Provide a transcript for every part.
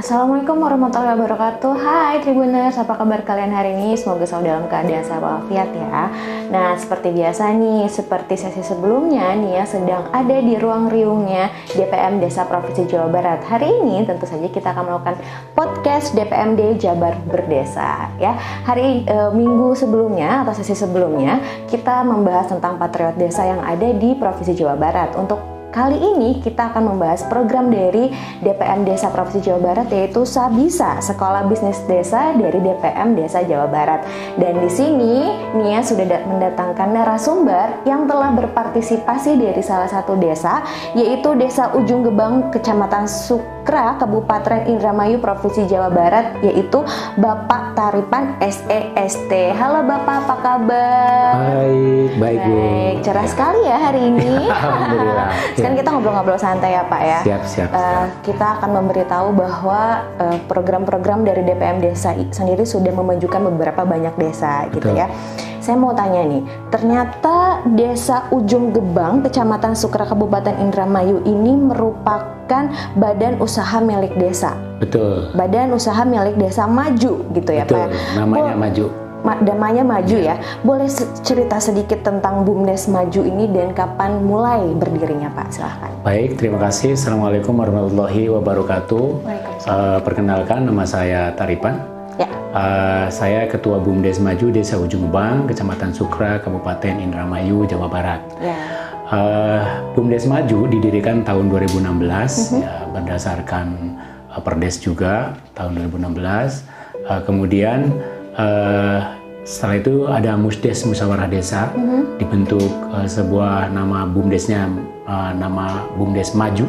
Assalamualaikum warahmatullahi wabarakatuh. Hai Tribuners, apa kabar kalian hari ini? Semoga selalu dalam keadaan sehat walafiat ya. Nah, seperti biasa nih, seperti sesi sebelumnya nih ya, sedang ada di ruang riungnya DPM Desa Provinsi Jawa Barat. Hari ini tentu saja kita akan melakukan podcast DPMD Jabar Berdesa ya. Minggu sebelumnya atau sesi sebelumnya kita membahas tentang patriot desa yang ada di Provinsi Jawa Barat. Untuk kali ini kita akan membahas program dari DPM Desa Provinsi Jawa Barat, yaitu Sabisa, Sekolah Bisnis Desa dari DPM Desa Jawa Barat. Dan di sini Nia sudah mendatangkan narasumber yang telah berpartisipasi dari salah satu desa, yaitu Desa Ujung Gebang, Kecamatan Sukra, Kabupaten Indramayu, Provinsi Jawa Barat, yaitu Bapak Taripan SEST. Halo Bapak, apa kabar? Baik Bu. Cerah sekali ya hari ini. Alhamdulillah. Sekarang kita ngobrol-ngobrol santai ya Pak ya. Siap. Kita akan memberitahu bahwa program-program dari DPM Desa sendiri sudah memajukan beberapa banyak desa. Betul. Gitu ya. Saya mau tanya nih, ternyata Desa Ujung Gebang, Kecamatan Sukra, Kabupaten Indramayu ini merupakan badan usaha milik desa. Betul. Badan usaha milik desa maju gitu ya Betul. Pak. Namanya Maju. Namanya Maju ya. Boleh cerita sedikit tentang BUMDes Maju ini dan kapan mulai berdirinya Pak? Silahkan. Baik, terima kasih. Assalamualaikum warahmatullahi wabarakatuh. Perkenalkan, nama saya Taripan. Ya. Saya Ketua BUMDes Maju Desa Ujung Gebang, Kecamatan Sukra, Kabupaten Indramayu, Jawa Barat. Ya. BUMDes Maju didirikan tahun 2016 ya, berdasarkan Perdes juga tahun 2016. Kemudian setelah itu ada Musdes, Musyawarah Desa, dibentuk sebuah nama BUMDesnya, nama BUMDes Maju.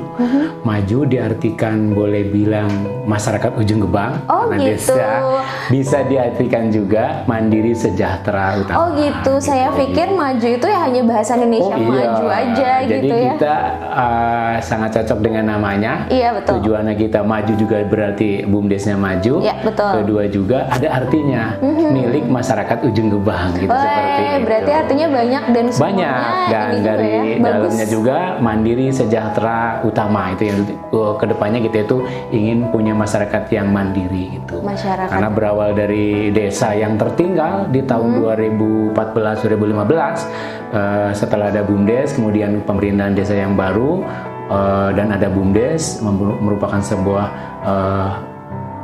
Maju diartikan boleh bilang masyarakat Ujung Gebang, karena gitu. desa bisa diartikan juga mandiri, sejahtera, utama. Oh gitu, saya pikir maju itu ya hanya bahasa Indonesia maju aja. Jadi gitu ya. kita sangat cocok dengan namanya. Iya betul. Tujuannya kita maju juga berarti BUMDesnya maju. Iya betul. Kedua juga ada artinya milik masyarakat Ujung Gebang gitu, seperti itu. Berarti artinya banyak dan semuanya Banyak, dan ini dari juga ya, dalamnya juga mandiri, sejahtera, utama. Itu yang kedepannya kita itu ingin punya masyarakat yang mandiri gitu. Masyarakat. Karena berawal dari desa yang tertinggal di tahun 2014-2015, setelah ada BUMDes, kemudian pemerintahan desa yang baru, dan ada BUMDes merupakan sebuah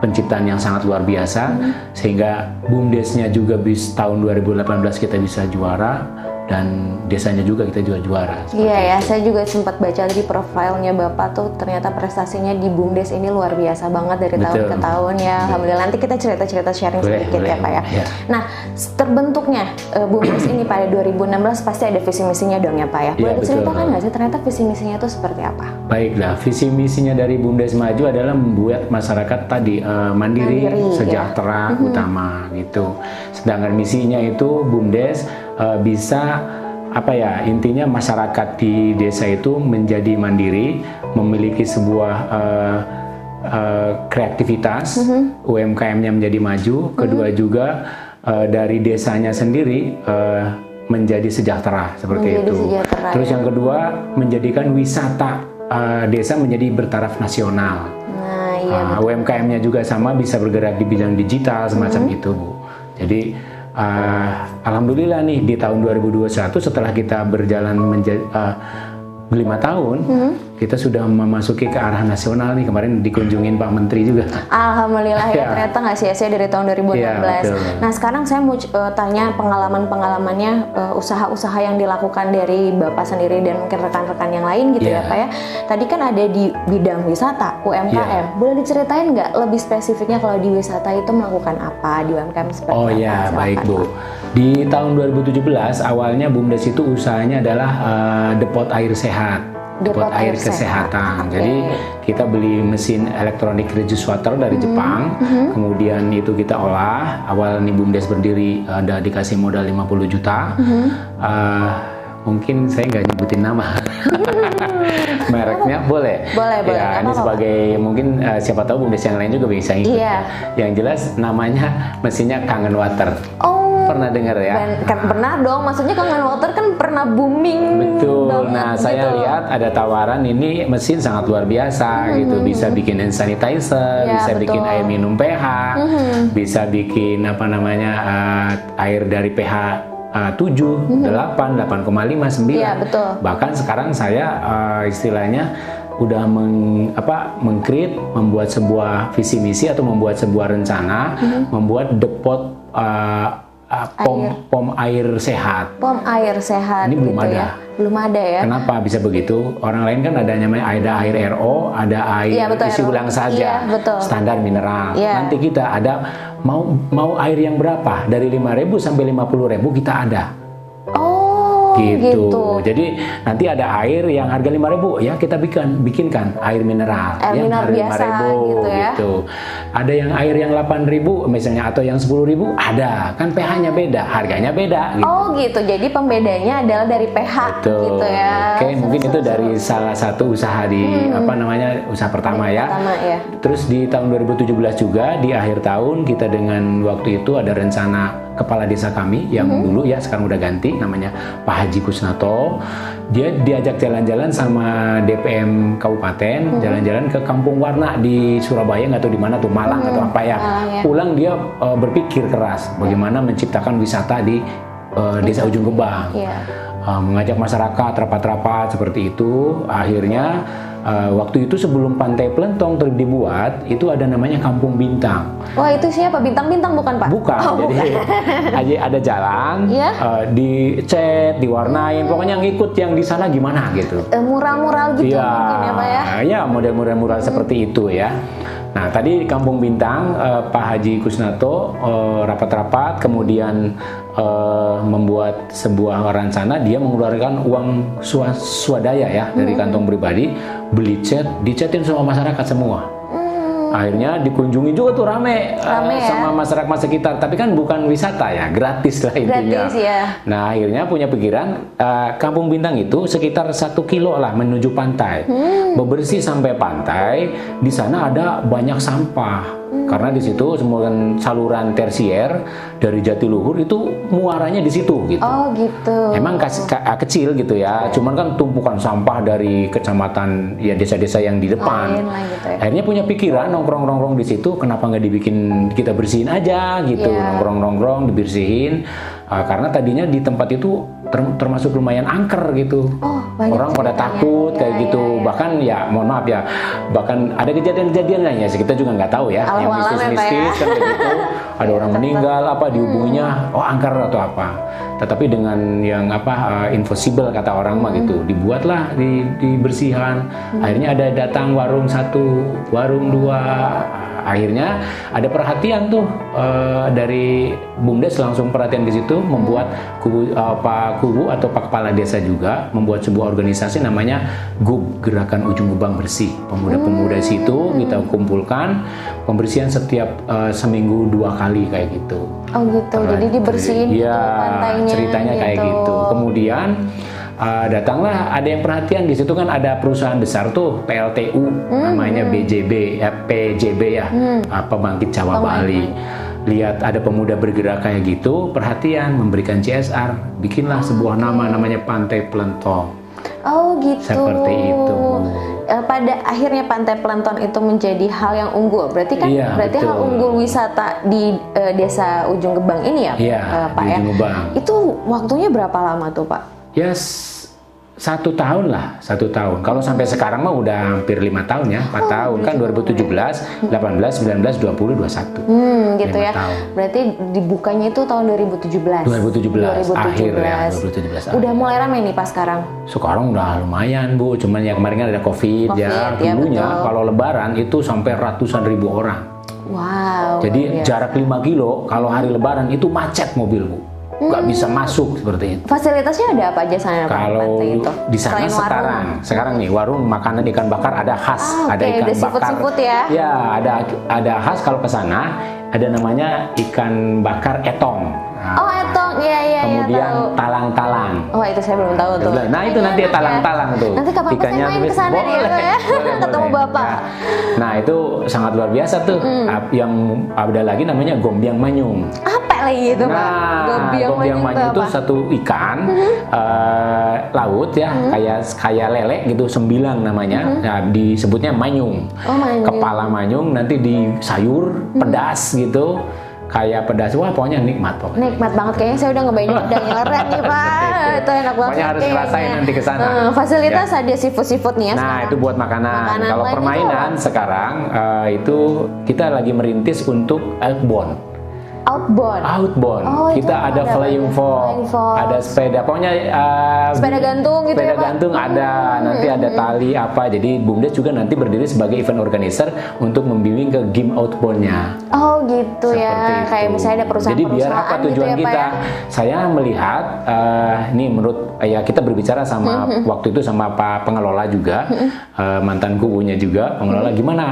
penciptaan yang sangat luar biasa, sehingga BUMDesnya juga tahun 2018 kita bisa juara, dan desanya juga kita juga juara. Iya ya, saya juga sempat baca di profilnya Bapak tuh, ternyata prestasinya di BUMDes ini luar biasa banget dari tahun ke tahun ya. Alhamdulillah, nanti kita cerita-cerita sharing sedikit ya Pak ya. Nah, terbentuknya BUMDes ini pada 2016 pasti ada visi misinya dong ya Pak ya. Boleh diceritakan nggak sih ternyata visi misinya itu seperti apa? Baiklah, visi misinya dari BUMDes Maju adalah membuat masyarakat tadi mandiri, sejahtera, utama gitu. Sedangkan misinya itu BUMDes bisa intinya masyarakat di desa itu menjadi mandiri, memiliki sebuah kreativitas, UMKM-nya menjadi maju. Kedua juga dari desanya sendiri menjadi sejahtera seperti itu. Terus yang kedua, menjadikan wisata desa menjadi bertaraf nasional. UMKM-nya juga sama, bisa bergerak di bidang digital semacam itu Bu. Jadi alhamdulillah nih di tahun 2021 setelah kita berjalan 5 tahun, kita sudah memasuki ke arah nasional nih. Kemarin dikunjungin Pak Menteri juga. Alhamdulillah ya, ternyata nggak sia-sia dari tahun 2016. Nah sekarang saya mau tanya pengalamannya usaha-usaha yang dilakukan dari Bapak sendiri dan mungkin rekan-rekan yang lain gitu ya Pak ya. Tadi kan ada di bidang wisata, UMKM. Boleh diceritain nggak lebih spesifiknya kalau di wisata itu melakukan apa, di UMKM seperti apa? Oh iya, baik Bu. Di tahun 2017 awalnya BUMDes itu usahanya adalah depot air sehat. Depot air kesehatan. Jadi kita beli mesin elektronik reduce water dari Jepang, kemudian itu kita olah. Awal nih BUMDes berdiri ada dikasih modal 50 juta. Mungkin saya nggak nyebutin nama. Mereknya boleh. Ya, ini sebagai mungkin siapa tahu BUMDes yang lain juga bisa ikut. Yang jelas namanya mesinnya Kangen Water. Pernah dengar ya? Kan pernah dong, maksudnya Kangen Water kan pernah booming. Betul. banget, Nah, saya gitu. lihat ada tawaran ini mesin sangat luar biasa gitu. Bisa bikin hand sanitizer, Ya, bisa betul. bikin air minum pH, bisa bikin apa namanya air dari pH 7, 8, 8,5, 9. Iya, betul. Bahkan sekarang saya istilahnya udah meng-create, membuat sebuah visi misi atau membuat sebuah rencana, membuat depot pom air sehat. Pom air sehat. Ini belum gitu ada. Ya. Belum ada ya. Kenapa bisa begitu? Orang lain kan ada namanya air RO, ada air Iya, betul, isi RO. ulang saja, Iya, betul. standar mineral. Iya. Nanti kita ada mau air yang berapa? Dari 5.000 sampai 50.000 kita ada. Oh, gitu. Jadi nanti ada air yang harga 5.000 ya kita bikinkan air mineral. Air mineral biasa 5.000 gitu ya. gitu. Ada yang air yang 8.000 misalnya atau yang 10.000 ada. Kan pH-nya beda, harganya beda gitu. Oh gitu, jadi pembedanya adalah dari pH. Betul. Gitu ya. Oke, mungkin itu dari salah satu usaha di usaha pertama ya. Pertama ya. Terus di tahun 2017 juga di akhir tahun kita dengan waktu itu ada rencana kepala desa kami yang dulu ya sekarang udah ganti namanya Pak Haji Kusnato. Dia diajak jalan-jalan sama DPM Kabupaten, jalan-jalan ke Kampung Warna di Surabaya, nggak tahu di mana tuh, Malang atau apa ya. Ya. Pulang dia berpikir keras bagaimana menciptakan wisata di Desa Ujung Gebang. Iya. Mengajak masyarakat rapat-rapat seperti itu. Akhirnya waktu itu sebelum Pantai Plentong dibuat itu ada namanya Kampung Bintang. Wah, itu siapa? Bintang-bintang bukan, Pak? Bukan, Oh, jadi ada jalan, Iya. dicat, diwarnain, pokoknya ngikut yang di sana gimana gitu. Mural-mural gitu Iya, mungkin ya, Pak ya. ya model-model seperti itu ya. Nah, tadi Kampung Bintang, Pak Haji Kusnato rapat-rapat, kemudian membuat sebuah rencana. Dia mengeluarkan uang swadaya ya dari kantong pribadi, beli cat, dicatin sama masyarakat semua. Akhirnya dikunjungi juga tuh rame ya? sama masyarakat sekitar. Tapi kan bukan wisata ya, gratis lah intinya. Gratis ya. Nah, akhirnya punya pikiran Kampung Bintang itu sekitar 1 kilo lah menuju pantai. Bebersih sampai pantai, di sana ada banyak sampah. Karena di situ semua saluran tersier dari Jatiluhur itu muaranya di situ gitu. Oh gitu. Emang kecil gitu ya, cuman kan tumpukan sampah dari kecamatan ya desa-desa yang di depan. Lain lah gitu ya. Akhirnya punya pikiran nongkrong-nongkrong di situ, kenapa nggak dibikin kita bersihin aja gitu, Iya. nongkrong-nongkrong dibersihin. Karena tadinya di tempat itu termasuk lumayan angker gitu. Oh, banyak Orang pada ceritanya. takut Iya, kayak iya, gitu. iya. Bahkan ya mohon maaf ya, bahkan ada kejadian-kejadian lainnya kita juga nggak tahu ya, yang Alam-alam ya, Pak, mistis-mistis ya. kan kayak gitu. Ada orang meninggal apa dihubunginya, oh angker atau apa. Tetapi dengan yang impossible kata orang mah gitu, dibuatlah dibersihan. Akhirnya ada datang warung 1, warung 2. Akhirnya ada perhatian tuh dari BUMDes, langsung perhatian ke situ, membuat Pak Kubu atau Pak Kepala Desa juga membuat sebuah organisasi namanya GUB, Gerakan Ujung Gebang Bersih. Pemuda-pemuda situ kita kumpulkan pembersihan setiap seminggu 2 kali kayak gitu. Oh gitu. Jadi dibersihin gitu Iya, pantainya. ceritanya kayak gitu. Kemudian datanglah ada yang perhatian di situ, kan ada perusahaan besar tuh PLTU namanya PJB ya, Pembangkit Jawa Bali. Lihat ada pemuda bergerak kayak gitu, perhatian, memberikan CSR, bikinlah sebuah nama namanya Pantai Plentong. Oh gitu. Seperti itu. Pada akhirnya Pantai Plentong itu menjadi hal yang unggul. Berarti kan Iya, berarti betul. hal unggul wisata di Desa Ujung Gebang ini ya, Iya, Pak di ya. Ujung Gebang. Itu waktunya berapa lama tuh, Pak? Ya 1 tahun lah, 1 tahun. Kalau sampai sekarang mah udah hampir 5 tahun ya, 4 tahun kan 2017, 18, 19, 20, 21. Gitu 5 ya. tahun. Berarti dibukanya itu tahun 2017. 2017, akhir ya, 2017 Udah mulai ramai nih Pak sekarang. Sekarang udah lumayan Bu, cuman ya kemarin kan ada COVID ya. Covid, ya, Dulunya betul. kalau lebaran itu sampai ratusan ribu orang. Wow. Jadi jarak 5 kilo kalau hari lebaran itu macet mobil Bu. Nggak bisa masuk seperti itu. Fasilitasnya ada apa aja sana Pak? Kalau Pantai itu? di sana Selain warung. sekarang nih warung makanan ikan bakar ada khas, ada oke, ikan ada bakar. seafood ya. Ya, ada khas kalau ke sana ada namanya ikan bakar etong. Oh, etong. Iya, iya, Kemudian tahu. talang-talang. Oh, itu saya belum tahu tuh. Nah, itu nanti talang-talang tuh. Nanti kapan saya main ke sana nih ya, ketemu Bapak. Nah, itu sangat luar biasa tuh. Yang ada lagi namanya gombyang manyung. Apa lagi itu, Pak? Gombyang manyung itu satu ikan laut ya, kayak lele gitu, sembilang namanya. Nah, disebutnya manyung. Oh, manyung. Kepala manyung nanti di sayur pedas gitu. Kayak pedas, wah pokoknya nikmat pokoknya. Nikmat banget, kayaknya saya udah ngebayangin udah ngiler nih Pak. Itu enak banget. Pokoknya harus ngerasain nanti ke sana. Fasilitas ada seafood ya. Nah, sekarang. itu buat makanan. Kalau permainan sekarang itu kita lagi merintis untuk outbound. Outbound. Oh, kita ada flying fox, ada sepeda. Pokoknya sepeda gantung gitu sepeda ya, Pak? gantung ada, nanti ada tali apa. Jadi BUMDes juga nanti berdiri sebagai event organizer untuk membimbing ke game outbound-nya. Oh gitu. Seperti ya, itu. Kayak misalnya ada perusahaan-perusahaan. Jadi biar apa tujuan gitu ya, kita? Pak, ya? Saya melihat, ini menurut ya kita berbicara sama waktu itu sama Pak pengelola juga, mantan kubunya juga pengelola. Gimana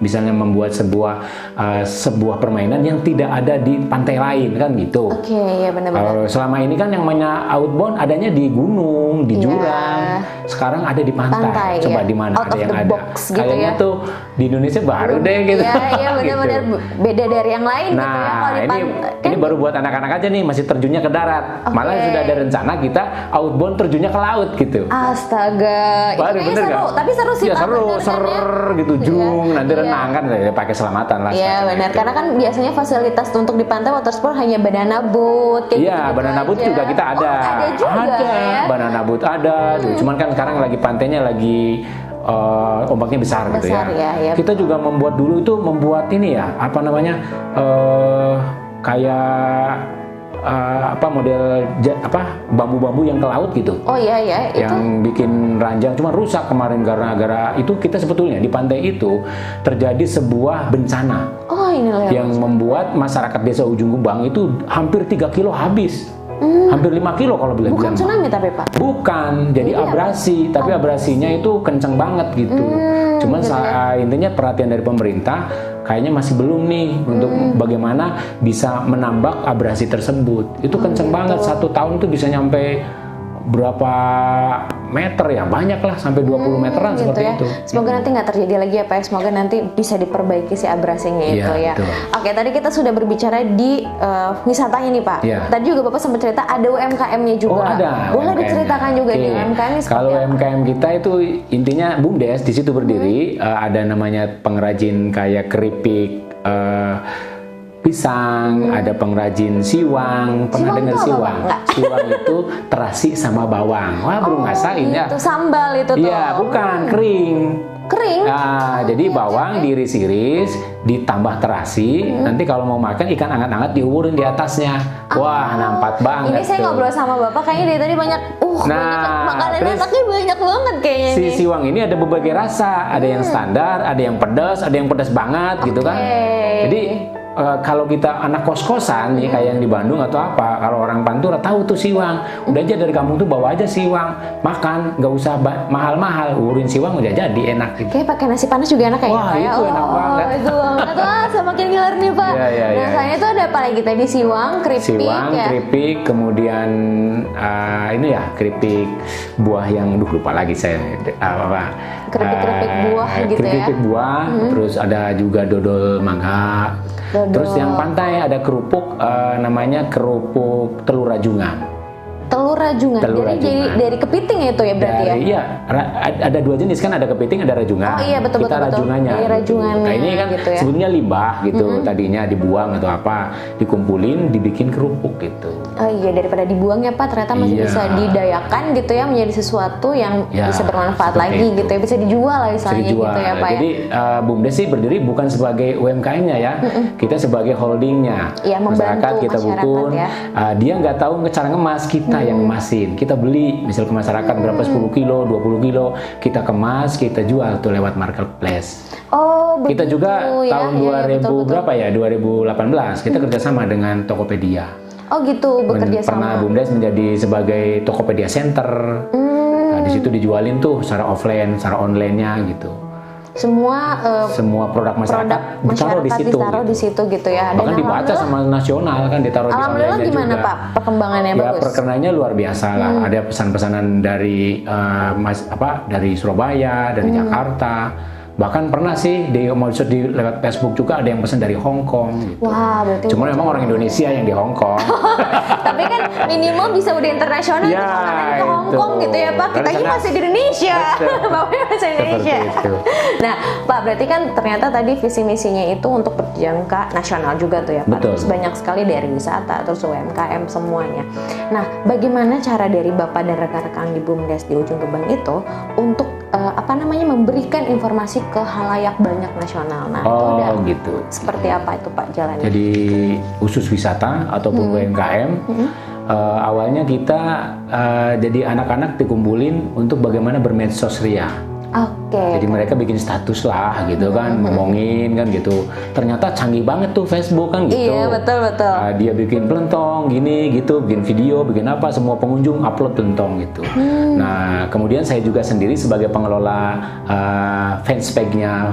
misalnya membuat sebuah permainan yang tidak ada di pantai lain kan gitu. Oke, ya benar-benar. Selama ini kan yang namanya outbound adanya di gunung, di jurang. Sekarang ada di pantai. Coba di mana ada yang ada? Gitu kayaknya ya? tuh di Indonesia baru deh gitu. Iya, benar-benar gitu. Beda dari yang lain nah, gitu ya. Ini baru buat anak-anak aja nih, masih terjunnya ke darat. Malah sudah ada rencana kita outbound terjunnya ke laut gitu. Astaga, baru, itu seru, tapi seru sih. Ya seru gitu, jung, nanti renang kan pakai selamatan lah. Iya benar, karena kan biasanya fasilitas untuk di pantai water sport hanya banana boat. Iya, banana boat juga kita ada. Ada juga ya? Banana boat ada. Cuman kan sekarang lagi pantainya lagi ombaknya besar gitu ya. Ya. Kita juga membuat ini ya, apa namanya, kayak model bambu-bambu yang ke laut gitu. Oh iya ya, yang bikin ranjang, cuma rusak kemarin gara-gara itu. Kita sebetulnya di pantai itu terjadi sebuah bencana. Oh inilah yang membuat masyarakat desa Ujung Kumbang itu hampir 3 kilo habis. Hampir 5 kilo kalau bilang. Bukan tsunami tapi Pak? Bukan, jadi abrasi. Tapi abrasinya itu kenceng banget gitu. Cuman intinya perhatian dari pemerintah kayaknya masih belum nih untuk bagaimana bisa menambak abrasi tersebut. Itu kenceng banget, 1 tahun tuh bisa nyampe berapa meter ya, banyak lah, sampai 20 meteran gitu seperti ya. itu. Semoga nanti nggak terjadi lagi ya Pak, semoga nanti bisa diperbaiki si abrasinya itu ya. Betul. Oke, tadi kita sudah berbicara di wisatanya nih Pak. Tadi juga Bapak sempat cerita ada UMKM-nya juga. Oh ada. Boleh diceritakan juga nih UMKM ini. Kalau UMKM kita itu intinya BUMDes di situ berdiri, ada namanya pengrajin kayak keripik, pisang, ada pengrajin siwang. Pernah dengar siwang? Siwang itu terasi sama bawang. Wah, belum ngasain ya. Itu sambal itu tuh. Iya, bukan, kering. Jadi bawang diiris-iris, ditambah terasi. Nanti kalau mau makan ikan anget-anget diuburin di atasnya. Wah, nampak banget. Ini saya ngobrol sama Bapak kayaknya dari tadi banyak makanan enaknya banyak banget kayaknya. Si siwang ini ada berbagai rasa, ada yang standar, ada yang pedas, ada yang pedas banget gitu kan. Jadi kalau kita anak kos-kosan nih kayak yang di Bandung atau apa, kalau orang Pantura tahu tuh siwang, udah aja dari kampung tuh bawa aja siwang, makan, nggak usah mahal-mahal, urin siwang udah jadi enak gitu. Kayak pakai nasi panas juga enak kayaknya. Wah, itu enak banget. Itu banget. Wah, semakin ngiler nih Pak. Nah, selain itu ada apa lagi tadi? Siwang, keripik, kemudian ini ya keripik buah yang lupa lagi saya keripik buah gitu ya. Keripik buah, terus ada juga dodol mangga. Terus yang pantai ada kerupuk, namanya kerupuk telur rajungan. Telur rajungan. Jadi dari kepiting itu ya berarti ya? Iya, ada 2 jenis kan, ada kepiting, ada rajungan. Oh iya, betul. Rajungannya. Rajungannya. Nah ini kan gitu ya? Sebetulnya limbah gitu, tadinya dibuang atau apa, dikumpulin, dibikin kerupuk gitu. Oh iya, daripada dibuang ya Pak, ternyata masih bisa didayakan gitu ya, menjadi sesuatu yang bisa bermanfaat lagi itu. Gitu ya, bisa dijual lah misalnya gitu ya Pak. Jadi BUMDes sih berdiri bukan sebagai UMKM-nya ya, kita sebagai holdingnya. Iya, masyarakat kita bukun, ya. Dia nggak tahu cara ngemas, kita yang ngemasin. Kita beli misal ke masyarakat berapa 10 kilo, 20 kilo, kita kemas, kita jual tuh lewat marketplace. Oh, kita juga ya, tahun 2018 kita kerjasama dengan Tokopedia. Oh gitu, bekerja sama. Pernah BUMDes menjadi sebagai Tokopedia Center. Nah, di situ dijualin tuh secara offline, secara online-nya gitu. semua produk masyarakat ditaruh di situ gitu ya. Bahkan dibaca sama nasional kan, ditaruh di online-nya juga. Gimana Pak perkembangannya? Ya bagus? perkenanya luar biasa lah. Ada pesan-pesanan dari dari Surabaya, dari Jakarta. Bahkan pernah sih maksud di lewat Facebook juga ada yang pesan dari Hong Kong gitu. Wah, berarti cuma memang orang Indonesia yang di Hong Kong. Tapi kan minimal bisa udah internasional ya, ke Hong Kong gitu ya Pak. Kita ini masih di Indonesia. Bapaknya masih di Indonesia. Nah, Pak, berarti kan ternyata tadi visi misinya itu untuk berjangka nasional juga tuh ya Pak. Betul. Terus banyak sekali dari wisata, terus UMKM semuanya. Nah, bagaimana cara dari Bapak dan rekan-rekan di BUMDes di Ujung Gebang itu untuk memberikan informasi ke halayak banyak nasional. Nah, itu udah gitu. Seperti apa itu Pak jalannya? Jadi khusus wisata ataupun UMKM, awalnya kita jadi anak-anak dikumpulin untuk bagaimana bermedsos ria. Jadi mereka bikin status lah gitu kan, ngomongin kan gitu. Ternyata canggih banget tuh Facebook kan gitu. Iya, betul. Dia bikin pelentong gini gitu, bikin video, bikin apa, semua pengunjung upload pelentong gitu. Nah, kemudian saya juga sendiri sebagai pengelola fanspage-nya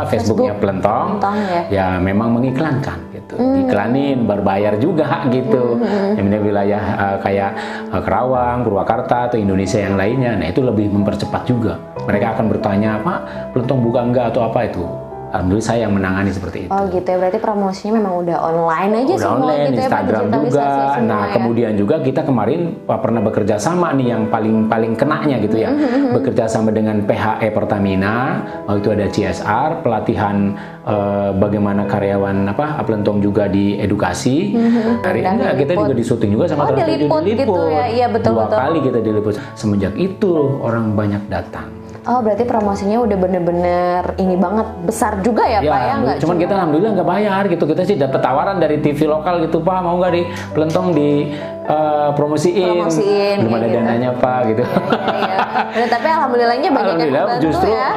Facebooknya pelentong, ya memang mengiklankan gitu. Iklanin berbayar juga gitu. Yang wilayah kayak Kerawang, Purwakarta atau Indonesia yang lainnya. Nah, itu lebih mempercepat juga. Mereka akan bertanya, Pak, pelentong buka enggak atau apa itu? Alhamdulillah saya yang menangani seperti itu. Oh gitu ya, berarti promosinya memang udah online aja udah semua online, gitu Instagram ya, juga. Nah, ya. kemudian juga kita kemarin pernah bekerja sama nih yang paling kenanya gitu ya. Bekerja sama dengan PHE Pertamina, waktu itu ada CSR, pelatihan bagaimana karyawan pelentong juga diedukasi. Hari ini kita juga disuting juga sama diliput gitu ya. Iya, betul. 2 kali kita diliput. Semenjak itu orang banyak datang. Oh, berarti promosinya udah bener-bener ini banget, besar juga ya Pak ya? Nggak cuman kita alhamdulillah nggak bayar gitu. Kita sih dapat tawaran dari TV lokal gitu, Pak, mau nggak di pelentong di promosiin. Belum ada dananya Pak gitu. Iya. Tapi alhamdulillahnya banyak yang membantu justru ya.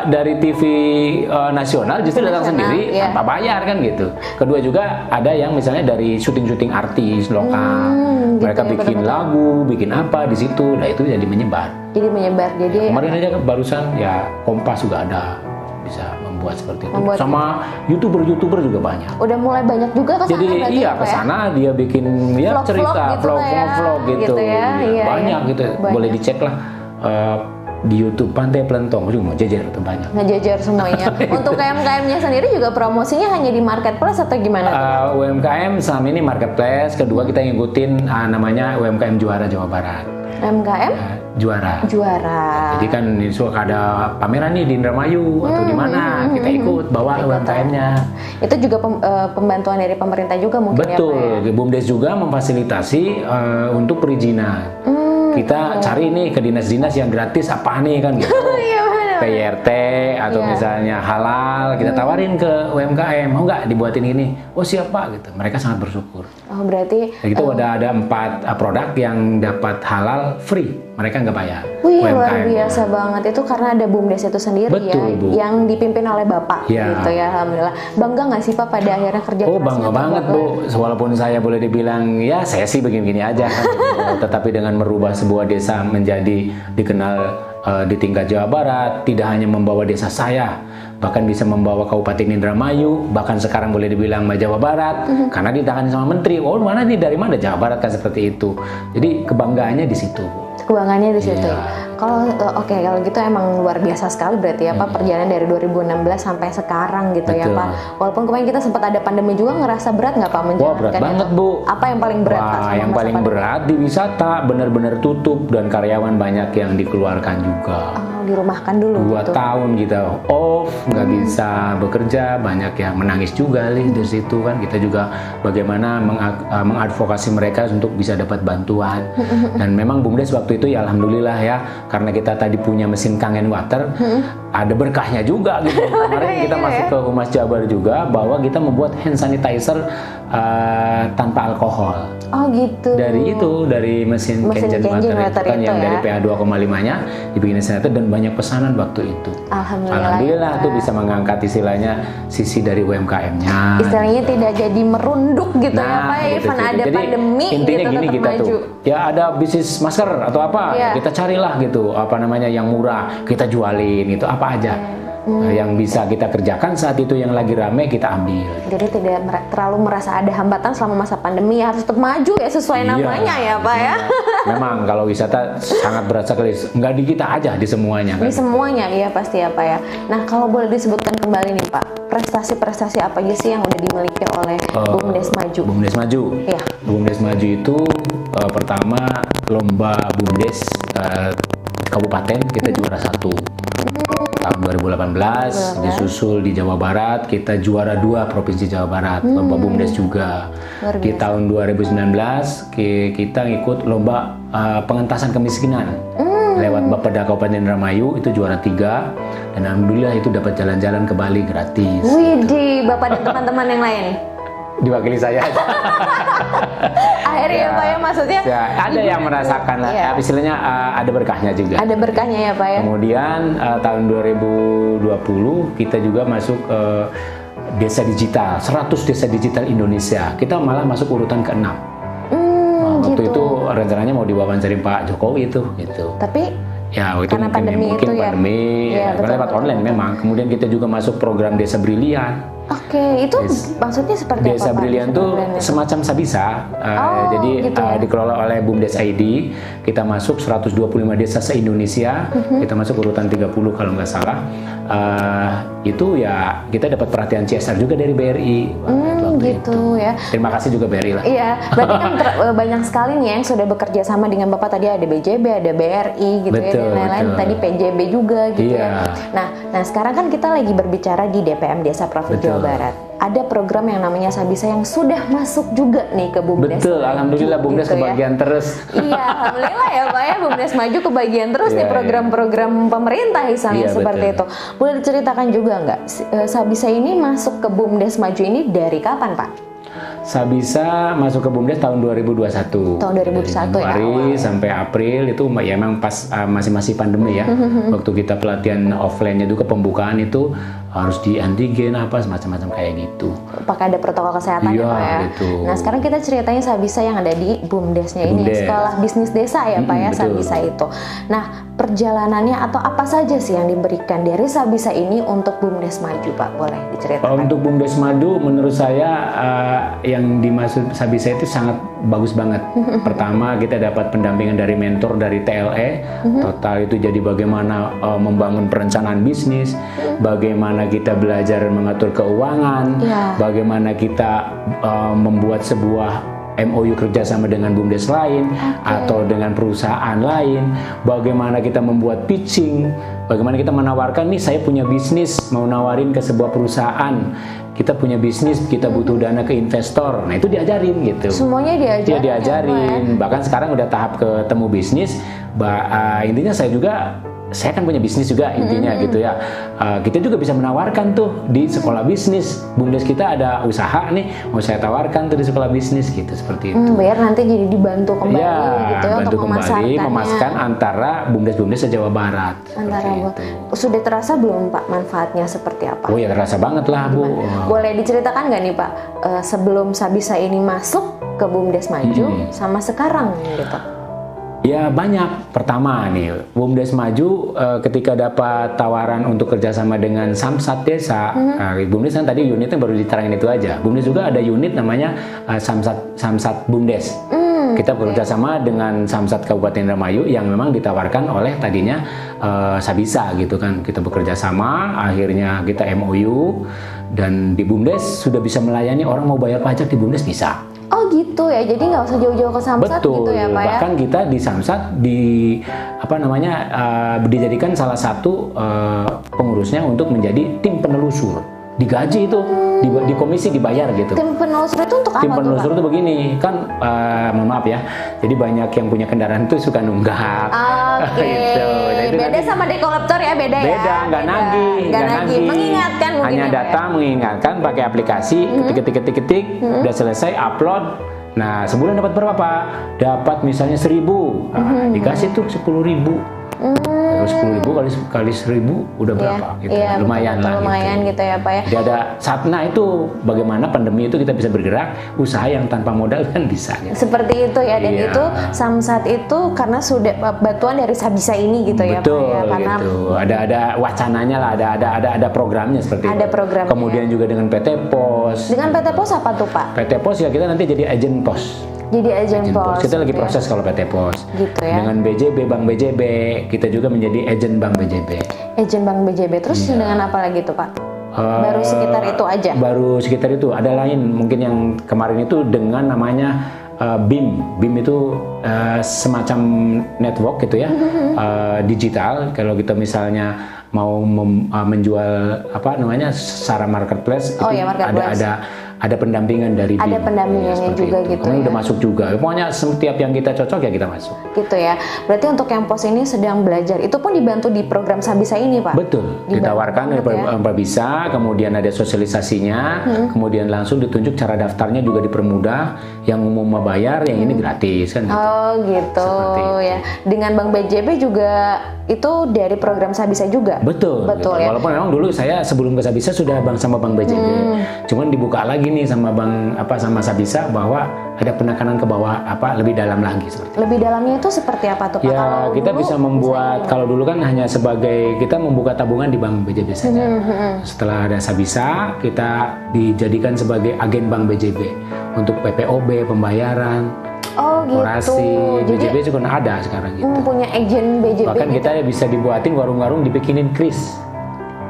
Dari TV nasional justru datang sendiri tanpa bayar kan gitu. Kedua juga ada yang misalnya dari syuting-syuting artis lokal. Mereka bikin lagu, bikin apa di situ. Nah, itu jadi menyebar. Jadi kemarin aja barusan ya Kompas juga ada bisa membuat seperti itu. Sama YouTuber juga banyak. Udah mulai banyak juga kesana. Jadi iya kesana dia bikin cerita vlog gitu. Banyak gitu. Boleh dicek lah di YouTube Pantai Pelentong juga mau jajar tuh banyak. Ngejajar semuanya. Untuk UMKM-nya sendiri juga promosinya hanya di marketplace atau gimana? UMKM selama ini marketplace. Kedua kita ngikutin namanya UMKM Juara Jawa Barat. UMKM? Juara. Juara. Jadi kan suka ada pameran nih di Indramayu atau di mana kita ikut bawa UMKM-nya. Itu juga pembantuan dari pemerintah juga mungkin. Betul. Ya, Pak, ya? BUMDes juga memfasilitasi untuk perizinan. Kita cari nih ke dinas-dinas yang gratis apa nih kan gitu. PYRT atau misalnya halal, kita tawarin ke UMKM, mau nggak dibuatin ini? Oh siap Pak gitu. Mereka sangat bersyukur. Oh berarti itu ada 4 produk yang dapat halal free, mereka nggak bayar. Wih, luar biasa banget. Itu karena ada BUMDes itu sendiri. Betul, ya, Bu. Yang dipimpin oleh Bapak gitu ya. Alhamdulillah. Bangga nggak sih Pak pada akhirnya kerja kerasnya? Oh bangga banget Bu. Walaupun saya boleh dibilang ya saya sih begini-begini aja kan. Tetapi dengan merubah sebuah desa menjadi dikenal di tingkat Jawa Barat, tidak hanya membawa desa saya, bahkan bisa membawa Kabupaten Indramayu, bahkan sekarang boleh dibilang Jawa Barat, karena ditangani sama menteri. Oh mana nih, dari mana Jawa Barat kan seperti itu. Jadi kebanggaannya di situ. Kebanggaannya di situ. Kalau kalau gitu emang luar biasa sekali berarti ya Pak, perjalanan dari 2016 sampai sekarang gitu. Betul. Ya Pak. Walaupun kemarin kita sempat ada pandemi juga, ngerasa berat nggak Pak menjalankan? Wah berat banget Bu. Apa yang paling berat Pak? Yang paling berat di wisata benar-benar tutup dan karyawan banyak yang dikeluarkan juga. Dirumahkan dulu 2 tahun kita off, nggak bisa bekerja, banyak yang menangis juga di situ kan. Kita juga bagaimana mengadvokasi mereka untuk bisa dapat bantuan. Dan memang BUMDes waktu itu ya alhamdulillah ya, karena kita tadi punya mesin Kangen Water, ada berkahnya juga gitu. Kemarin kita masuk ke Humas Jabar juga bahwa kita membuat hand sanitizer tanpa alkohol. Oh gitu. Dari mesin Kangen Water itu kan yang dari pH 2,5-nya dibikin sanitizer dan banyak pesanan waktu itu. Alhamdulillah tuh bisa mengangkat istilahnya sisi dari UMKM-nya. Istilahnya tidak jadi merunduk gitu ya Pak, even ada jadi, pandemi intinya gitu gini tetap kita maju. Tuh, ya ada bisnis masker atau apa, kita carilah gitu, apa namanya yang murah, kita jualin itu apa aja. Yang bisa kita kerjakan saat itu yang lagi rame kita ambil. Jadi tidak terlalu merasa ada hambatan selama masa pandemi, harus tetap maju ya sesuai namanya ya Pak ya. Memang kalau wisata sangat berat sekali, nggak di kita aja, di semuanya. Di semuanya ya pasti ya Pak ya. Nah kalau boleh disebutkan kembali nih Pak, prestasi-prestasi apa aja sih yang udah dimiliki oleh BUMDes Maju? BUMDes Maju. Iya. BUMDes Maju itu pertama lomba BUMDes kabupaten kita juara 1. Tahun 2018 disusul di Jawa Barat kita juara 2 provinsi Jawa Barat, lomba BUMDes juga. Di tahun 2019 kita ikut lomba pengentasan kemiskinan lewat Bapeda Kabupaten Indramayu, itu juara 3 dan alhamdulillah itu dapat jalan-jalan ke Bali gratis. Widih, Bapak dan teman-teman yang lain diwakili saya aja. Akhirnya ya Pak ya, maksudnya ya, ada yang merasakan lah, istilahnya ada berkahnya juga. Ada berkahnya ya Pak ya. Kemudian tahun 2020 kita juga masuk desa digital, 100 desa digital Indonesia. Kita malah masuk urutan ke-6. Waktu itu rencananya mau diwawancari Pak Jokowi itu gitu. Tapi ya itu karena pandemi mungkin itu pandemi ya, lewat online memang. Kemudian kita juga masuk program Desa Brilian. Oke, itu maksudnya seperti apa? Desa Brilian itu semacam Sabisa, jadi gitu ya? Dikelola oleh BUMDes ID. Kita masuk 125 desa se-Indonesia, kita masuk urutan 30 kalau nggak salah. Itu ya kita dapat perhatian CSR juga dari BRI. Gitu ya. Terima kasih juga BRI lah. Iya, berarti kan banyak sekali nih yang sudah bekerja sama dengan Bapak. Tadi ada BJB, ada BRI gitu betul, ya, dan lain-lain. Tadi PJB juga gitu ya. Nah sekarang kan kita lagi berbicara di DPM Desa Provinsi Jawa Barat. Ada program yang namanya Sabisa yang sudah masuk juga nih ke BUMDes. Betul, alhamdulillah BUMDes gitu kebagian ya. Terus. Iya, alhamdulillah ya Pak ya, BUMDes Maju kebagian terus nih program-program pemerintah misalnya seperti itu. Boleh diceritakan juga nggak, Sabisa ini masuk ke BUMDes Maju ini dari kapan Pak? Sabisa masuk ke BUMDes tahun 2021. Tahun 2021 Januari sampai April itu ya memang pas masih pandemi ya. Waktu kita pelatihan offline-nya juga pembukaan itu harus di antigen apa semacam-macam kayak gitu. Pakai ada protokol kesehatan ya Pak ya. Gitu. Nah sekarang kita ceritanya Sabisa yang ada di BUMDesnya ini, Sekolah Bisnis Desa ya Pak ya, Sabisa itu. Nah perjalanannya atau apa saja sih yang diberikan dari Sabisa ini untuk BUMDes Maju Pak? Boleh diceritakan? Untuk BUMDes Maju menurut saya yang dimaksud Sabisa itu sangat bagus banget. Pertama kita dapat pendampingan dari mentor dari TLE. Total itu jadi bagaimana membangun perencanaan bisnis, bagaimana kita belajar mengatur keuangan, bagaimana kita membuat sebuah MOU kerjasama dengan BUMDes lain atau dengan perusahaan lain, bagaimana kita membuat pitching, bagaimana kita menawarkan nih saya punya bisnis mau nawarin ke sebuah perusahaan, kita punya bisnis kita butuh dana ke investor, nah itu diajarin gitu. Semuanya diajarin. Ya diajarin, bahkan sekarang udah tahap ketemu bisnis, intinya saya kan punya bisnis juga intinya gitu ya. Kita juga bisa menawarkan tuh di sekolah bisnis. BUMDes kita ada usaha nih, mau saya tawarkan tuh di sekolah bisnis gitu, seperti itu. Biar nanti jadi dibantu kembali gitu ya bantu untuk kembali memaskan antara BUMDes se-Jawa Barat. Sudah terasa belum Pak manfaatnya seperti apa? Oh ya terasa banget lah Bu. Boleh diceritakan nggak nih Pak, sebelum Sabisa ini masuk ke BUMDes Maju sama sekarang gitu? Ya banyak. Pertama nih, BUMDes Maju ketika dapat tawaran untuk kerjasama dengan Samsat Desa, BUMDes kan tadi unitnya baru diterangin itu aja. BUMDes juga ada unit namanya Samsat BUMDes. Kita bekerjasama dengan Samsat Kabupaten Indramayu yang memang ditawarkan oleh tadinya Sabisa gitu kan. Kita bekerja sama, akhirnya kita MOU dan di BUMDes sudah bisa melayani orang mau bayar pajak di BUMDes bisa. Oh gitu ya, jadi nggak usah jauh-jauh ke Samsat. Betul, gitu ya Pak ya? Bahkan kita di Samsat dijadikan salah satu pengurusnya untuk menjadi tim penelusur. Digaji itu, di komisi dibayar gitu. Tim penelusur itu untuk apa? Tim penelusur itu begini, kan mohon maaf ya, jadi banyak yang punya kendaraan tuh suka nunggak. Gitu. Nah, beda sama dekolektor ya, beda ya? Beda, nggak nagih. Mengingatkan mungkin. Hanya datang mengingatkan pakai aplikasi, ketik, udah selesai upload. Nah sebulan dapat berapa Pak? Dapat misalnya 1.000, dikasih tuh 10.000. Terus 10.000 kali 1.000 udah berapa gitu. Lumayan lah lumayan gitu ya Pak ya. Jadi ada nah itu bagaimana pandemi itu kita bisa bergerak, usaha yang tanpa modal kan bisa gitu. Seperti itu ya, dan itu Samsat itu karena sudah bantuan dari Sabisa ini gitu ya Pak ya. Karena gitu. Ada wacananya lah, ada programnya seperti itu. Programnya. Kemudian juga dengan PT Pos. Dengan PT Pos apa tuh Pak? PT Pos ya kita nanti jadi agen pos. Jadi agen pos. Kita lagi proses kalau PT Pos. Gitu ya. Dengan BJB, Bank BJB, kita juga menjadi agen Bank BJB. Agen Bank BJB. Terus dengan apa lagi tuh Pak? Baru sekitar itu aja? Baru sekitar itu. Ada lain mungkin yang kemarin itu dengan namanya BIM. BIM itu semacam network gitu ya, digital. Kalau kita misalnya mau menjual apa namanya secara marketplace, ada pendampingan dari BIM. Ada pendampingannya juga itu. Gitu ya. Udah masuk juga. Pokoknya setiap yang kita cocok ya kita masuk. Gitu ya. Berarti untuk yang pos ini sedang belajar. Itu pun dibantu di program Sabisa ini Pak? Betul. Ditawarkan bisa, kemudian ada sosialisasinya, kemudian langsung ditunjuk cara daftarnya juga dipermudah. Yang umum mau bayar, yang ini gratis kan gitu. Oh gitu ya. Dengan Bank BJB juga itu dari program Sabisa juga? Betul gitu. Ya. Walaupun memang dulu saya sebelum ke Sabisa sudah sama Bank BJB. Cuman dibuka lagi nih sama sama Sabisa bahwa ada penekanan ke bawah lebih dalam lagi seperti itu. Lebih dalamnya itu seperti apa tuh Pak? Ya, kita bisa membuat kalau dulu kan hanya sebagai kita membuka tabungan di Bank BJB saja. Setelah ada Sabisa, kita dijadikan sebagai agen Bank BJB untuk PPOB, pembayaran. Oh gitu. Orasi, BJB juga ada sekarang gitu. Punya agen BJB. Bahkan gitu. Kita bisa dibuatin warung-warung dibikinin kris.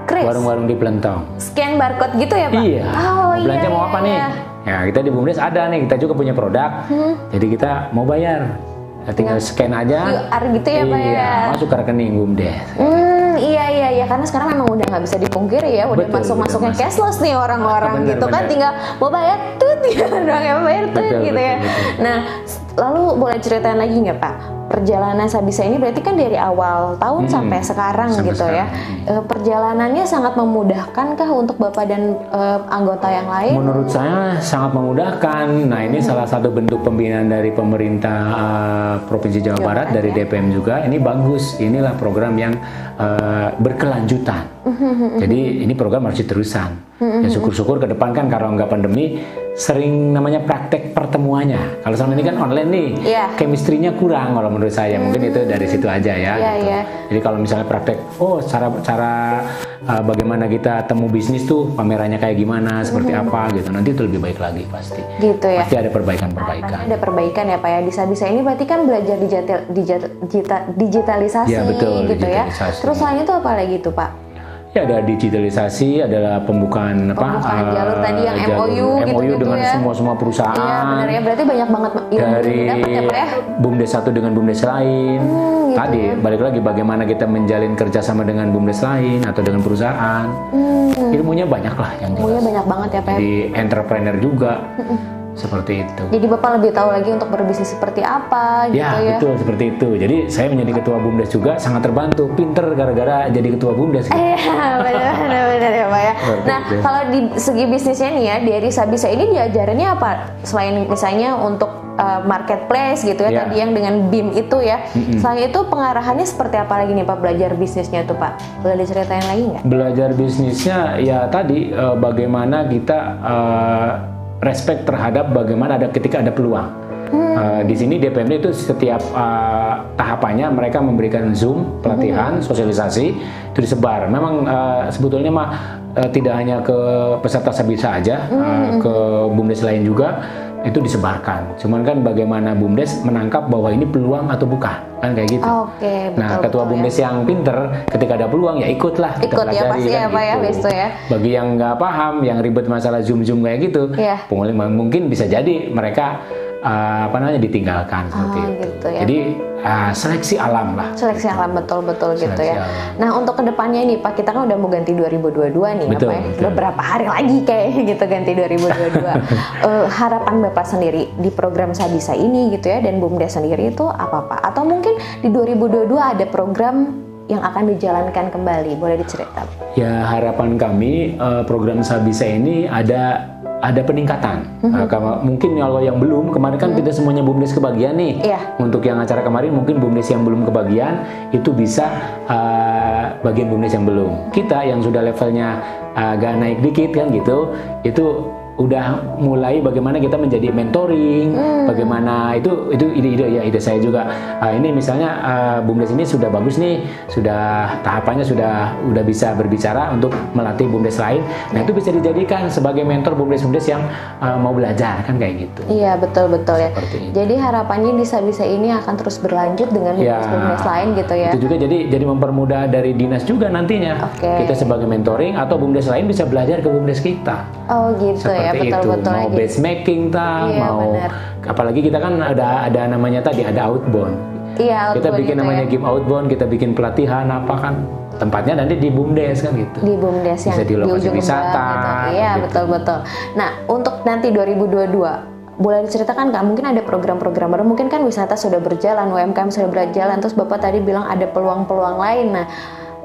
Warung-warung di Pelentong. Scan barcode gitu ya Pak? Iya. Belanja mau apa nih? Ya kita di BUMDes ada nih, kita juga punya produk. Jadi kita mau bayar, tinggal scan aja. QR gitu ya Pak ya? Iya, masuk ke rekening BUMDes. Iya, karena sekarang memang udah nggak bisa dipungkiri ya, udah masuknya cashless nih orang-orang gitu kan, tinggal mau bayar tuh, tinggal doang ya bayar tuh gitu ya. Nah, lalu boleh ceritain lagi nggak Pak? Perjalanan Sabisa ini berarti kan dari awal tahun sampai sekarang gitu ya. Perjalanannya sangat memudahkankah untuk Bapak dan anggota yang lain? Menurut saya sangat memudahkan. Nah ini salah satu bentuk pembinaan dari pemerintah Provinsi Jawa Barat, dari DPM juga. Ini bagus, inilah program yang berkelanjutan. Jadi ini program harus diteruskan. Ya syukur-syukur ke depan kan kalau nggak pandemi sering namanya praktek pertemuannya. Kalau selama ini kan online nih, chemistry-nya kurang kalau menurut saya. Mungkin itu dari situ aja ya. Gitu. Jadi kalau misalnya praktek, cara bagaimana kita temu bisnis tuh pamerannya kayak gimana, seperti apa gitu. Nanti itu lebih baik lagi pasti. Gitu ya. Pasti ada perbaikan-perbaikan. Ada perbaikan ya Pak ya. Di Sabisa ini berarti kan belajar digitalisasi betul, gitu digitalisasi. Ya. Terus selain itu apa lagi tuh Pak? Ya ada digitalisasi, adalah pembukaan jalur tadi yang MOU gitu dengan ya. semua perusahaan. Iya benar ya, berarti banyak banget dari ya, Pak ya? BUMDes satu dengan BUMDes lain. Gitu tadi ya. Balik lagi bagaimana kita menjalin kerjasama dengan BUMDes lain atau dengan perusahaan. Ilmunya banyak lah yang jelas. Ilmunya banyak banget ya Pak. Jadi entrepreneur juga. Seperti itu. Jadi Bapak lebih tahu lagi untuk berbisnis seperti apa gitu ya. Ya, betul seperti itu. Jadi saya menjadi ketua BUMDes juga sangat terbantu, pinter gara-gara jadi ketua BUMDes. Gitu. Iya, benar ya Pak ya. Nah, kalau di segi bisnisnya nih ya, dari Sabisa ini diajarannya apa? Selain misalnya untuk marketplace gitu ya, tadi yang dengan BIM itu ya. Selain itu pengarahannya seperti apa lagi nih Pak, belajar bisnisnya tuh Pak? Boleh diceritain lagi nggak? Belajar bisnisnya ya tadi bagaimana kita respect terhadap bagaimana ketika ada peluang. Di sini DPMD itu setiap tahapannya mereka memberikan Zoom, pelatihan, sosialisasi itu disebar. Memang sebetulnya tidak hanya ke peserta Sabisa aja, ke BUMDes lain juga itu disebarkan. Cuman kan bagaimana BUMDes menangkap bahwa ini peluang atau bukan, kan kayak gitu. Nah, ketua BUMDes yang pinter ketika ada peluang ya ikutlah. Ikut ya pasti ya Pak ya, begitu ya. Bagi yang nggak paham, yang ribet masalah Zoom kayak gitu, mungkin bisa jadi mereka ditinggalkan seperti itu. Gitu ya. Jadi seleksi alam lah. Seleksi alam betul gitu ya. Alam. Nah untuk kedepannya nih Pak, kita kan udah mau ganti 2022 nih betul, ya Pak. Betul. Beberapa hari lagi kayak gitu ganti 2022. Harapan Bapak sendiri di program Sabisa ini gitu ya, dan BUMDes sendiri itu apa Pak? Atau mungkin di 2022 ada program yang akan dijalankan kembali, boleh diceritakan? Ya harapan kami program Sabisa ini ada ada peningkatan. Mungkin kalau yang belum, kemarin kan tidak semuanya BUMDes kebagian nih. Untuk yang acara kemarin mungkin BUMDes yang belum kebagian itu bisa bagian BUMDes yang belum. Kita yang sudah levelnya agak naik dikit kan gitu, itu udah mulai bagaimana kita menjadi mentoring, bagaimana itu ide saya juga. Ini misalnya BUMDes ini sudah bagus nih, sudah tahapannya sudah bisa berbicara untuk melatih BUMDes lain. Nah itu bisa dijadikan sebagai mentor BUMDes yang mau belajar kan kayak gitu. Iya betul ya. Jadi harapannya di Sabisa ini akan terus berlanjut dengan BUMDes lain gitu ya. Itu juga jadi mempermudah dari dinas juga nantinya. Kita sebagai mentoring atau BUMDes lain bisa belajar ke BUMDes kita. Oh gitu ya. Betul mau base making mau bener. Apalagi kita kan ada namanya tadi ada outbound. Kita bikin namanya game outbound, kita bikin pelatihan apa kan tempatnya nanti di BUMDes kan gitu. Di BUMDes yang di lokasi wisata. Gitu. Iya gitu. betul. Nah untuk nanti 2022 boleh diceritakan Kak, mungkin ada program-program baru, mungkin kan wisata sudah berjalan, UMKM sudah berjalan, terus Bapak tadi bilang ada peluang-peluang lain. Nah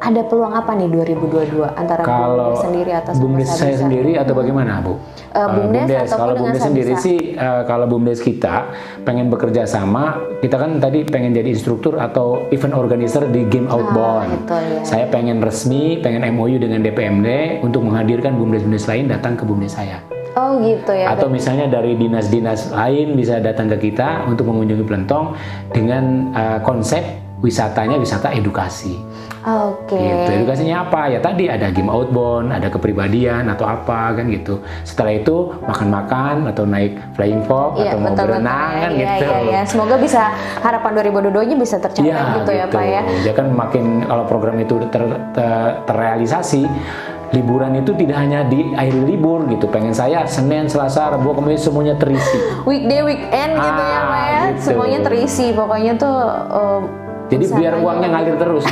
ada peluang apa nih 2022 antara BUMDes sendiri atau BUMDes saya sendiri atau bagaimana Bu? BUMDes kalau BUMDes sendiri sih kalau BUMDes kita pengen bekerja sama, kita kan tadi pengen jadi instruktur atau event organizer di game outbound. Saya pengen resmi, pengen MOU dengan DPMD untuk menghadirkan BUMDes lain datang ke BUMDes saya. Oh gitu ya. Atau misalnya dari dinas-dinas lain bisa datang ke kita untuk mengunjungi Plentong dengan konsep wisatanya wisata edukasi. Gitu. Edukasinya apa? Ya tadi ada game outbound, ada kepribadian atau apa kan gitu. Setelah itu makan-makan atau naik flying fox atau mau berenang kan gitu. Semoga bisa harapan 2022-nya bisa tercapai gitu ya Pak ya. Ya kan makin kalau program itu terrealisasi, liburan itu tidak hanya di akhir libur gitu. Pengen saya Senin, Selasa, Rabu, Kamis semuanya terisi. Weekday, weekend gitu ya Pak ya. Gitu. Semuanya terisi. Pokoknya tuh jadi biar uangnya ngalir terus.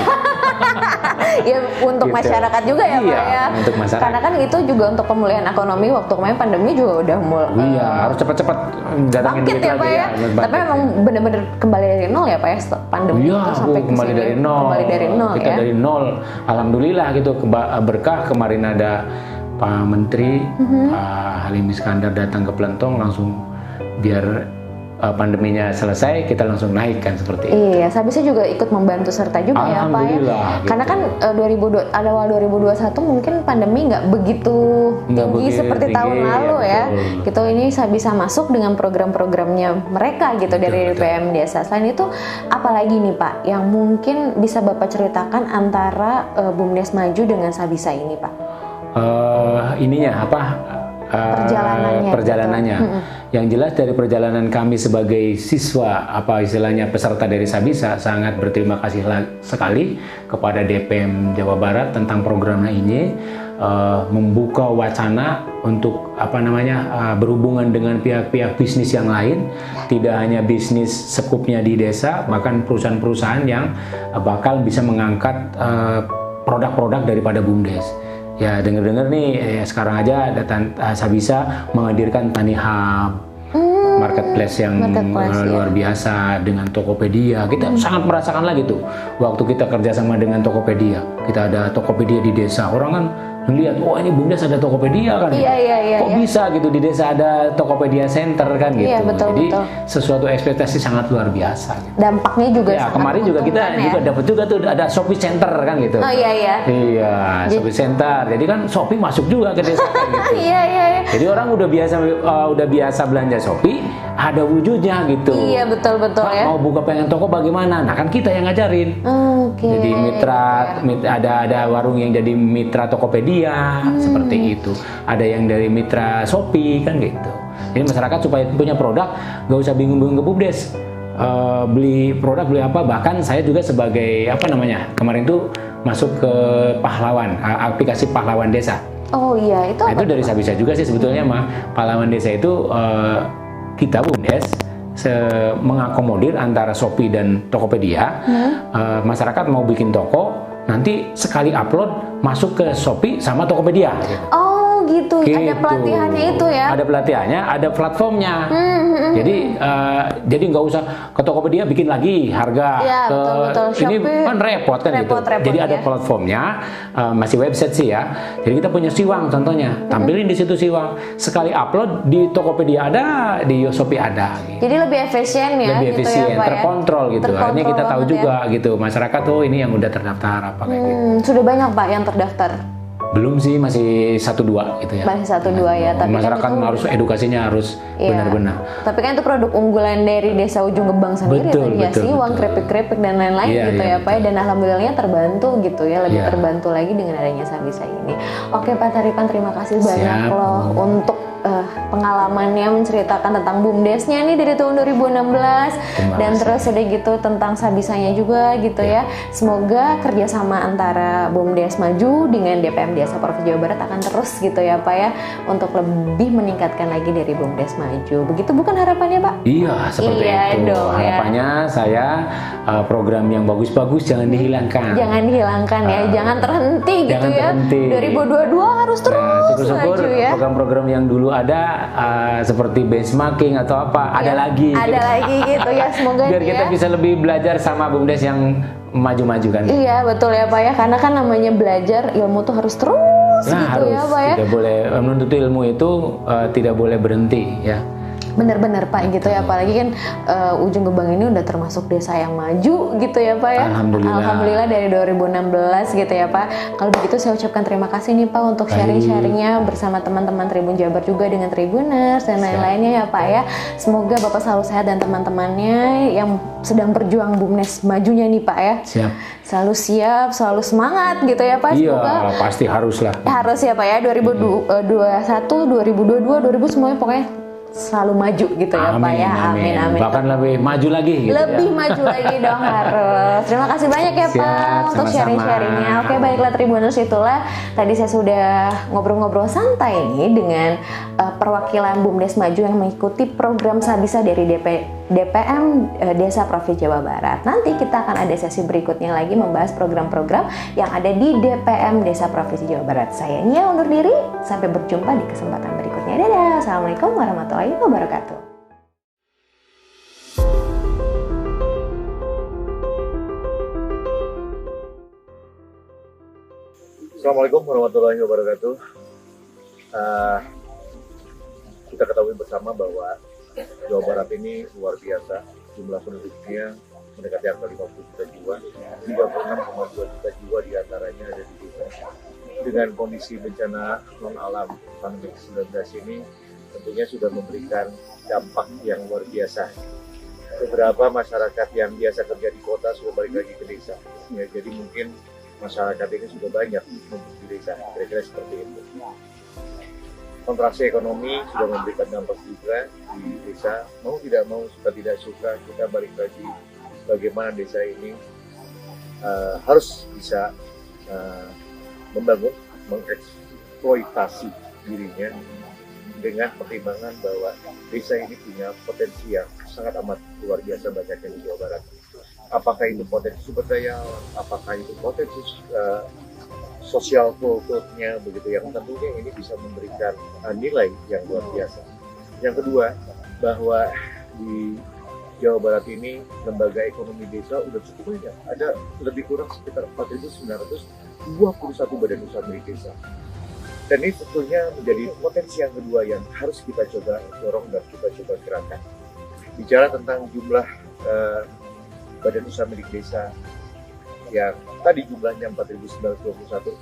Ya untuk gitu. Masyarakat juga ya Pak ya. Untuk masyarakat. Karena kan itu juga untuk pemulihan ekonomi, waktu kemarin pandemi juga udah mulai. Harus cepat-cepat datangin duit ya, lagi ya. Tapi memang benar-benar kembali dari nol ya Pak ya, pandemi itu sampai kembali dari nol. Kita ya. Dari nol. Alhamdulillah gitu, berkah kemarin ada Pak Menteri Pak Halim Iskandar datang ke Plentong langsung biar pandeminya selesai, kita langsung naikkan seperti itu. Iya, Sabisa juga ikut membantu serta juga ya Pak ya. Gitu. Karena kan awal 2021 mungkin pandemi nggak begitu tinggi seperti tahun lalu ya. Gitu, ini Sabisa masuk dengan program-programnya mereka gitu dari BPM Desa. Selain itu, apalagi nih Pak yang mungkin bisa Bapak ceritakan antara BUMDes Maju dengan Sabisa ini Pak? Perjalanannya. Gitu. Yang jelas dari perjalanan kami sebagai siswa istilahnya peserta dari Sabisa sangat berterima kasih sekali kepada DPM Jawa Barat tentang programnya ini, membuka wacana untuk berhubungan dengan pihak-pihak bisnis yang lain, tidak hanya bisnis sekupnya di desa, bahkan perusahaan-perusahaan yang bakal bisa mengangkat produk-produk daripada BUMDes. Ya dengar-dengar nih sekarang aja Sabisa menghadirkan Tani Hub, marketplace yang luar biasa dengan Tokopedia. Kita sangat merasakan lagi tuh waktu kita kerjasama dengan Tokopedia. Kita ada Tokopedia di desa, orang kan melihat, oh ini BUMDes ada Tokopedia kan? Kok bisa gitu di desa ada Tokopedia Center kan gitu? Jadi sesuatu ekspektasi sangat luar biasa. Gitu. Dampaknya juga. Ya kemarin juga kita juga dapat juga tuh ada Shopee Center kan gitu. Iya Shopee Center. Jadi kan Shopee masuk juga ke desa kan gitu. Jadi orang udah biasa belanja Shopee, ada wujudnya gitu. Iya betul ya. Mau buka pengen toko bagaimana? Nah kan kita yang ngajarin. Jadi mitra ada warung yang jadi mitra Tokopedia. Seperti itu. Ada yang dari mitra Shopee kan gitu. Jadi masyarakat supaya punya produk nggak usah bingung-bingung ke BUMDes. Beli produk beli apa, bahkan saya juga sebagai kemarin tuh masuk ke Pahlawan, aplikasi Pahlawan Desa. Oh iya, itu itu dari Sabisa juga sih sebetulnya Pahlawan Desa itu kita BUMDes mengakomodir antara Shopee dan Tokopedia. Masyarakat mau bikin toko, nanti sekali upload masuk ke Shopee sama Tokopedia gitu. Oh Oh gitu. Ada pelatihannya itu ya? Ada pelatihannya, ada platformnya. Jadi nggak usah ke Tokopedia bikin lagi harga. Ya, betul. Ini kan repot kan gitu. Jadi ada platformnya, masih website sih ya. Jadi kita punya Siwang contohnya, tampilin di situ Siwang. Sekali upload di Tokopedia ada, di Yosopi ada. Gitu. Jadi lebih efisien ya? Lebih efisien, ya, Pak, terkontrol gitu. Akhirnya kita tahu juga gitu, masyarakat tuh ini yang udah terdaftar apa kayak gitu. Sudah banyak Pak yang terdaftar? Belum sih, masih 1-2 gitu ya. Masih 1-2 ya. Tapi masyarakat kan harus edukasinya harus benar-benar. Tapi kan itu produk unggulan dari Desa Ujung Gebang sendiri ya, Siwang, keripik-keripik dan lain-lain gitu ya Pak. Dan alhamdulillahnya terbantu gitu ya, lebih terbantu lagi dengan adanya Sabisa ini. Oke Pak Taripan, terima kasih banyak loh untuk pengalamannya menceritakan tentang BUMDesnya nih dari tahun 2016 dan terus udah gitu tentang Sabisanya juga gitu ya. Semoga kerjasama antara BUMDes Maju dengan DPM Desa Provinsi Jawa Barat akan terus gitu ya Pak ya, untuk lebih meningkatkan lagi dari BUMDes Maju. Begitu bukan harapannya Pak? Iya, seperti itu. Dong, harapannya saya program yang bagus-bagus jangan dihilangkan. Jangan dihilangkan ya, jangan terhenti gitu ya. 2022 harus terus maju ya. Program-program yang dulu ada seperti benchmarking atau apa, ada lagi. Ada lagi gitu ya, semoga biar kita bisa lebih belajar sama BUMDes yang maju-maju kan. Iya betul ya Pak ya, karena kan namanya belajar ilmu tuh harus terus gitu harus, ya Pak ya. Tidak boleh menuntut ilmu itu tidak boleh berhenti ya. Benar-benar Pak gitu ya, apalagi kan Ujung Gebang ini udah termasuk desa yang maju gitu ya Pak ya. Alhamdulillah dari 2016 gitu ya Pak. Kalau begitu saya ucapkan terima kasih nih Pak untuk sharing-sharingnya bersama teman-teman Tribun Jabar juga dengan Tribuners dan lain-lainnya ya Pak ya. Semoga Bapak selalu sehat dan teman-temannya yang sedang berjuang BUMDes majunya nih Pak ya. Siap. Selalu siap, selalu semangat gitu ya Pak. Iya, pasti harus lah. Harus ya Pak ya, 2021, 2022, 2000 semuanya pokoknya selalu maju gitu ya Pak ya. Amin. Bahkan lebih maju lagi gitu maju lagi dong harus. Terima kasih banyak ya Pak untuk sharing-sharingnya. Oke baiklah Tribuners, itulah tadi saya sudah ngobrol-ngobrol santai nih dengan perwakilan BUMDes Maju yang mengikuti program Sabisa dari DPM Desa Provinsi Jawa Barat. Nanti kita akan ada sesi berikutnya lagi membahas program-program yang ada di DPM Desa Provinsi Jawa Barat. Saya Nia undur diri, sampai berjumpa di kesempatan berikutnya. Dadah. Assalamualaikum warahmatullahi wabarakatuh. Assalamualaikum warahmatullahi wabarakatuh. Kita ketahui bersama bahwa Jawa Barat ini luar biasa, jumlah penduduknya mendekati angka 50 juta jiwa, 36,2 juta jiwa diantaranya ada di desa. Dengan kondisi bencana non-alam pandemi 19 ini tentunya sudah memberikan dampak yang luar biasa. Beberapa masyarakat yang biasa kerja di kota sudah balik lagi ke desa, ya, jadi mungkin masyarakat ini sudah banyak di desa, kira-kira seperti itu. Kontraksi ekonomi sudah memberikan dampak juga di desa. Mau tidak mau, suka tidak suka, kita balik lagi bagaimana desa ini harus bisa membangun, mengeksploitasi dirinya dengan pertimbangan bahwa desa ini punya potensi yang sangat amat luar biasa banyaknya di Jawa Barat. Apakah itu potensi sumber daya, apakah itu potensi sosial kulturnya begitu, yang tentunya ini bisa memberikan nilai yang luar biasa. Yang kedua, bahwa di Jawa Barat ini lembaga ekonomi desa udah cukup banyak, ada lebih kurang sekitar 4.921 badan usaha milik desa. Dan ini tentunya menjadi potensi yang kedua yang harus kita coba dorong dan kita coba gerakan. Bicara tentang jumlah badan usaha milik desa yang tadi jumlahnya 4.921,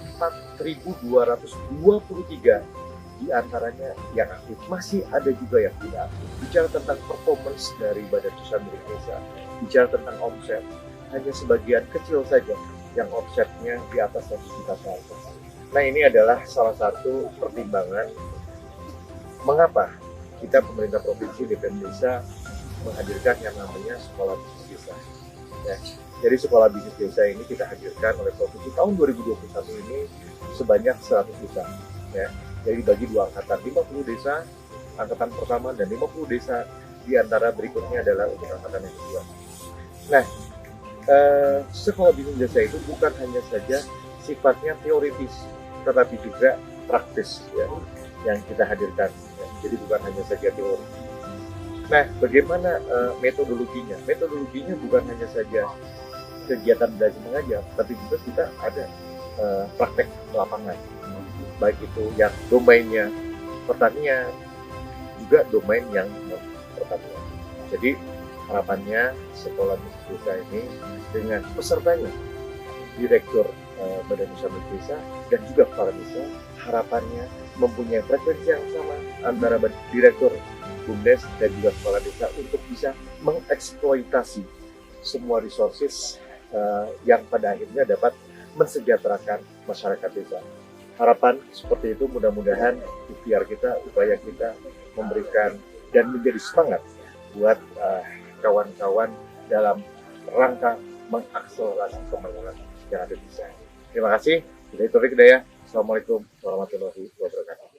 4.223 diantaranya yang aktif, masih ada juga yang tidak aktif. Bicara tentang performance dari badan usaha milik desa, bicara tentang omset, hanya sebagian kecil saja yang omsetnya di atas 100 juta saja. Nah, ini adalah salah satu pertimbangan mengapa kita pemerintah provinsi DPM Desa menghadirkan yang namanya sekolah bisnis desa. Ya. Jadi sekolah bisnis desa ini kita hadirkan oleh provinsi tahun 2021 ini sebanyak 100 desa. Ya. Jadi bagi dua angkatan, 50 desa angkatan pertama dan 50 desa di antara berikutnya adalah untuk angkatan yang kedua. Nah, sekolah bisnis desa itu bukan hanya saja sifatnya teoritis, tetapi juga praktis ya yang kita hadirkan ya. Jadi bukan hanya saja teori. Nah, bagaimana metodologinya? Metodologinya bukan hanya saja kegiatan belajar mengajar, tapi juga kita ada praktek lapangan, baik itu yang domainnya pertanian, juga domain yang pertanian. Jadi harapannya sekolah musik desa ini dengan pesertanya, direktur Badan Usaha Milik Desa dan juga kepala desa, harapannya mempunyai frekuensi yang sama antara direktur BUMDes dan juga kepala desa untuk bisa mengeksploitasi semua resources yang pada akhirnya dapat mensejahterakan masyarakat desa. Harapan seperti itu mudah-mudahan ikhtiar kita, upaya kita memberikan dan menjadi semangat buat kawan-kawan dalam rangka mengakselerasi pembangunan yang ada di desa. Terima kasih. Assalamualaikum warahmatullahi wabarakatuh.